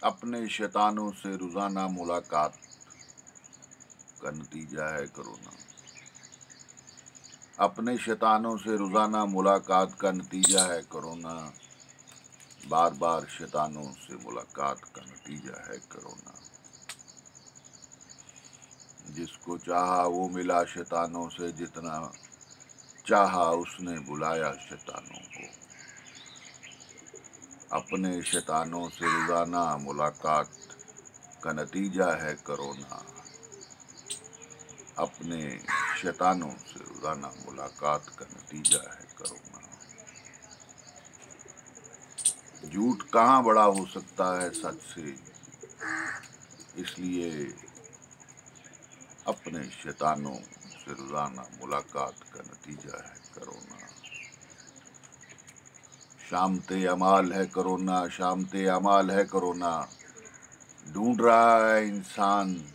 اپنے شیطانوں سے روزانہ ملاقات کا نتیجہ ہے کرونا۔ اپنے شیطانوں سے روزانہ ملاقات کا نتیجہ ہے کرونا۔ بار بار شیطانوں سے ملاقات کا نتیجہ ہے کرونا۔ جس کو چاہا وہ ملا شیطانوں سے، جتنا چاہا اس نے بلایا شیطانوں کو۔ اپنے شیطانوں سے روزانہ ملاقات کا نتیجہ ہے کرونا۔ اپنے شیطانوں سے روزانہ ملاقات کا نتیجہ ہے کرونا۔ جھوٹ کہاں بڑا ہو سکتا ہے سچ سے، اس لیے اپنے شیطانوں سے روزانہ ملاقات کا نتیجہ ہے کرونا۔ شامت اعمال ہے کرونا، شامت اعمال ہے کرونا۔ ڈھونڈ رہا ہے انسان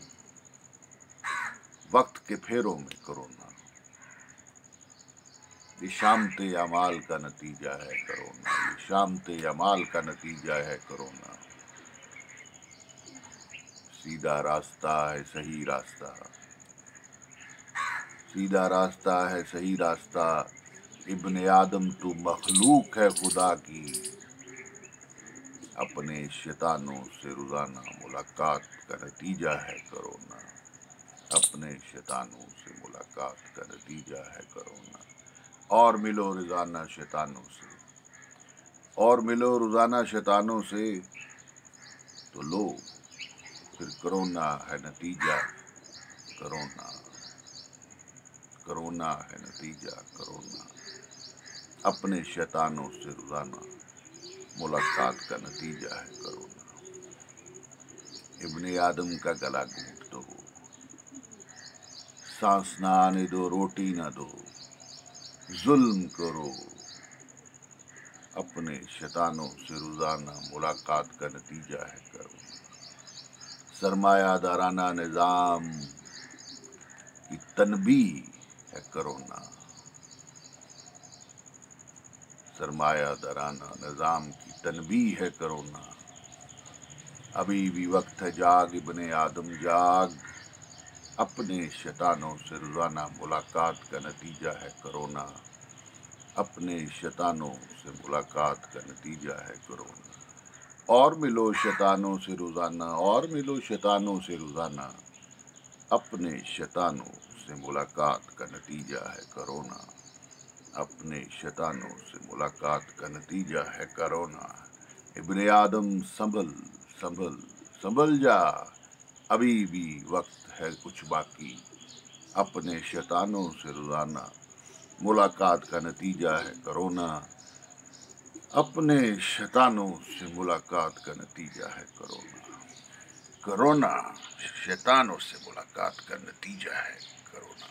وقت کے پھیروں میں کرونا۔ یہ شامت اعمال کا نتیجہ ہے کرونا۔ یہ شامت اعمال کا نتیجہ ہے کرونا۔ سیدھا راستہ ہے صحیح راستہ، سیدھا راستہ ہے صحیح راستہ۔ ابن آدم تو مخلوق ہے خدا کی، اپنے شیطانوں سے روزانہ ملاقات کا نتیجہ ہے کرونا۔ اپنے شیطانوں سے ملاقات کا نتیجہ ہے کرونا۔ اور ملو روزانہ شیطانوں سے، اور ملو روزانہ شیطانوں سے، تو لو پھر کرونا ہے نتیجہ کرونا۔ کرونا ہے نتیجہ کرونا۔ اپنے شیطانوں سے روزانہ ملاقات کا نتیجہ ہے کرونا۔ ابن آدم کا گلا گھونٹ دو، سانس نہ آنے دو، روٹی نہ دو، ظلم کرو۔ اپنے شیطانوں سے روزانہ ملاقات کا نتیجہ ہے کرونا۔ سرمایہ دارانہ نظام کی تنبیہ ہے کرونا۔ سرمایہ دارانہ نظام کی تنبیہ ہے کرونا۔ ابھی بھی وقت ہے، جاگ ابن آدم جاگ۔ اپنے شیطانوں سے روزانہ ملاقات کا نتیجہ ہے کرونا۔ اپنے شیطانوں سے ملاقات کا نتیجہ ہے کرونا۔ اور ملو شیطانوں سے روزانہ، اور ملو شیطانوں سے روزانہ۔ اپنے شیطانوں سے ملاقات کا نتیجہ ہے کرونا۔ اپنے شیطانوں سے ملاقات کا نتیجہ ہے کرونا۔ ابن آدم سنبھل سنبھل سنبھل جا، ابھی بھی وقت ہے کچھ باقی۔ اپنے شیطانوں سے روزانہ ملاقات کا نتیجہ ہے کرونا۔ اپنے شیطانوں سے ملاقات کا نتیجہ ہے کرونا۔ کرونا شیطانوں سے ملاقات کا نتیجہ ہے کرونا۔